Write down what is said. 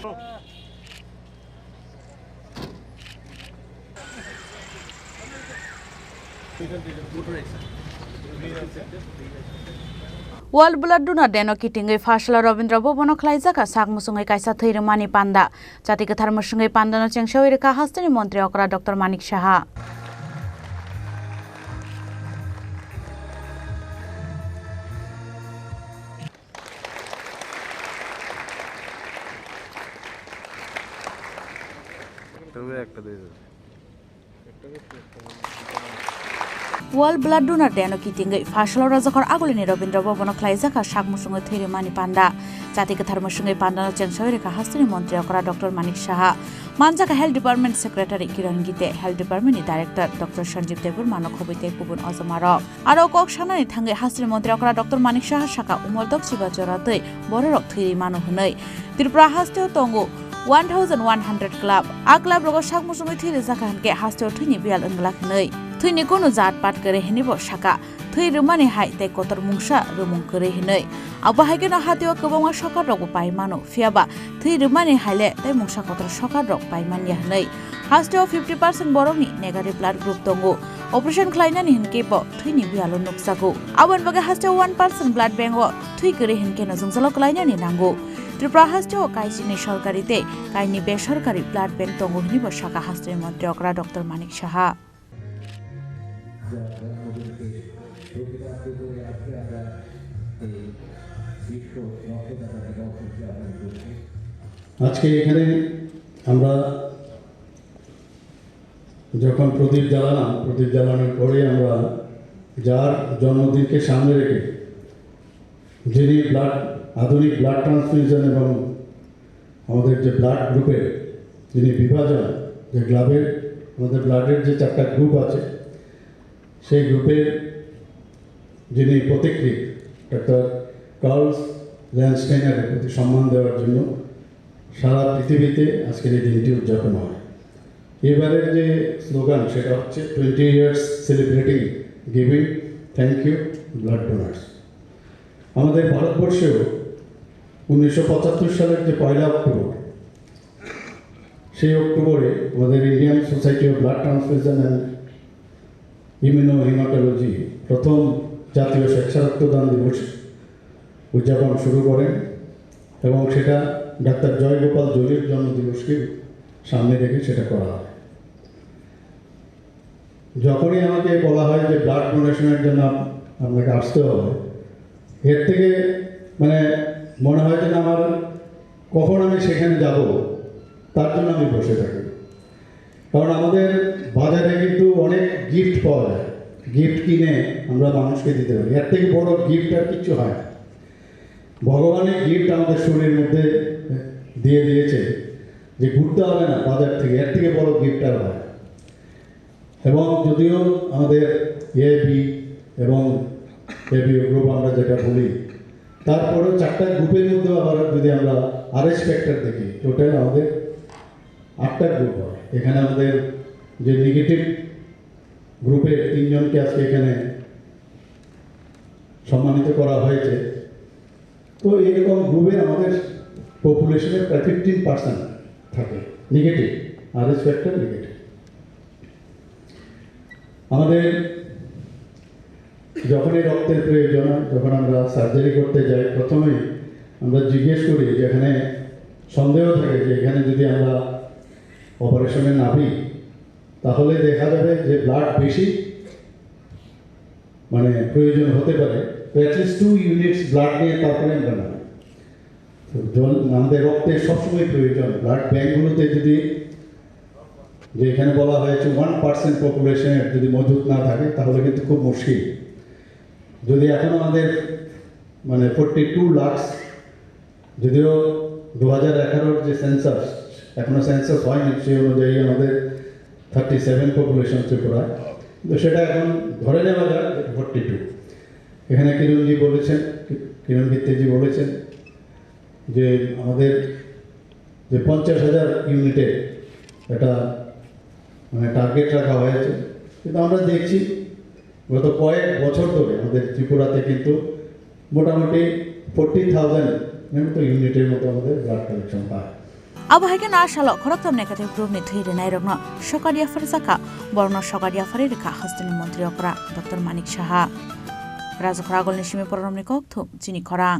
World Blood Donor Deno Kitingai Fashala Robindra Bobono Klaizaka Sakmusungai Kaisa Thirumani Panda Jati Kathar Musungai Pandano Chengshawi Ka Hastani Montri Okra Dr. Manik Shaha World Blood Donor Deno Kitingai Fashala Razakar Agulini Robindra Bobono Klaizaka Sakmusungai Thirumani Panda Jati Kathar Musungai Pandano Chengshawi Ka Hastani Montri Okra Dr. Manik Shaha Manjaka Health Department Secretary Kiran Gite Health Department Director Dr. Sanjeev Debur Manok Hobite Kubun Ozamaro Aro Kok Shanani Thangai Hastani Montri Okra Dr. Manik Shaha Shaka Umoldok Siba Joratei Borok Thiri Manu Hunai Tripura Hasteo Tongo 1100 Club A Club Rogo Sakmusungai Thiri Zakahanke Hasteo Thini Bial Englak Nei Thini Kono Zat Pat Kare Henibo Shaka Thui Rumani Hai Te Kotor Mungsha Rumung Kare Hinei Aba Haigeno Hatio Kabonga Shokar Rogo Paimano Fiaba Thui Rumani Haile Te Mungsha Kotor Shokar Rog Paiman Yahnei Hasteo 50% Boroni Negative Blood Group Tongo Operation Kleinani Hinkepo Thini Bialo Nuksago Awan Baga Hasteo 1% Blood Bango Thui Kare Hinkeno Zungzalo Kleinani Nango Tripura Hasteo Kaisini Sorkarite Kaini Besarkari Blood Bank Tongo Hinibo Shaka Hasteo Montri Okra Dr. Manik Shaha আজকে এখানে আমরা যখন প্রদীপ জ্বালানোর পরে আমরা যার জন্মদিনকে সামনে রেখে যিনি আধুনিক ব্লাড ট্রান্সফিউশন এবং আমাদের যে ব্লাড গ্রুপের যিনি বিভাজন যে ক্লাবের আমাদের ব্লাডের যে 4টা গ্রুপ আছে সেই গ্রুপের যিনি প্রতিক্রিয়া ডক্টর কার্লস ল্যান্ডস্টাইনারের প্রতি সম্মান দেওয়ার জন্য সারা পৃথিবীতে আজকের এই দিনটি উদযাপন হয় এবারের যে স্লোগান সেটা হচ্ছে 20 years celebrating giving thank you blood donors আমাদের ভারতবর্ষেও 1975 সালের যে 1 অক্টোবর সেই অক্টোবরে আমাদের Indian society of blood transfusion and immunohaematology প্রথম জাতীয় স্বেচ্ছা রক্তদান দিবস উদযাপন শুরু করেন এবং সেটা ডাক্তার জয়গোপাল জলির জন্মদিবসকে সামনে রেখে সেটা করা হয় যখনই আমাকে বলা হয় যে ব্লাড ডোনেশনের জন্য আপনাকে আসতে হবে এর থেকে মানে মনে হয় যে আমার কখন আমি সেখানে যাব তার জন্য আমি বসে থাকি কারণ আমাদের বাজারে কিন্তু অনেক গিফট পাওয়া যায় গিফট কিনে আমরা মানুষকে দিতে পারি এর থেকে বড় গিফট আর কিছু হয় না ভগবানের গিফট আমাদের শরীরের মধ্যে দিয়ে দিয়েছে যে ঘুরতে হবে না বাজার থেকে এর থেকে বড় গিফট আর হয় এবং যদিও আমাদের এবি এবং এবি গ্রুপ আমরা যেটা বলি তারপরেও 4টা গ্রুপের মধ্যে আবার যদি আমরা আরএস ফ্যাক্টর দেখি টোটাল আমাদের 8টা গ্রুপ হয় এখানে আমাদের যে নেগেটিভ গ্রুপের 3 জনকে আজকে এখানে সম্মানিত করা হয়েছে তো এরকম গ্রুপের আমাদের পপুলেশনের প্রায় 15% থাকে নেগেটিভ আরএস ফ্যাক্টর নেগেটিভ আমাদের যখনই রক্তের প্রয়োজন হয় যখন আমরা সার্জারি করতে যাই প্রথমেই আমরা জিজ্ঞেস করি যে এখানে সন্দেহ থাকে যে এখানে যদি আমরা অপারেশনে নামি তাহলে দেখা যাবে যে ব্লাড বেশি মানে প্রয়োজন হতে পারে তো অ্যাটলিস্ট 2 ইউনিটস ব্লাড নিয়ে তারপরে আমরা নামি তো আমাদের রক্তের সবসময় প্রয়োজন ব্লাড ব্যাঙ্কগুলোতে যদি যে এখানে বলা হয়েছে 1% পপুলেশনের যদি মজুদ না থাকে তাহলে কিন্তু খুব মুশকিল যদি এখন আমাদের মানে 42 লাখ যদিও 2011 যে সেন্সাস এখনো সেন্সাস হয়নি সেই অনুযায়ী আমাদের 37 পপুলেশন ত্রিপুরা তো সেটা এখন ধরে নেওয়া যায় 42 এখানে কিরণ গিত্তেজি বলেছেন যে আমাদের যে 50,000 ইউনিটে এটা মানে টার্গেট রাখা হয়েছে কিন্তু আমরা দেখছি গত কয়েক বছর ধরে আমাদের ত্রিপুরাতে কিন্তু মোটামুটি 40,000 মতো ইউনিটের মতো আমাদের ব্লাড কালেকশন হয় আবহাওয়াকে না সালো খরকতাম নেকাতে গ্রুপনি থৈরে নাই রগ্ন সকারিয়া ফারজাকা বর্ণ সকারিয়া ফারে রেখা হাস্তিনি মন্ত্রী অকরা ডক্টর মানিক সাহা রাজখরা আগলনি সিমে পরমনি কক্থ চিনি খরাং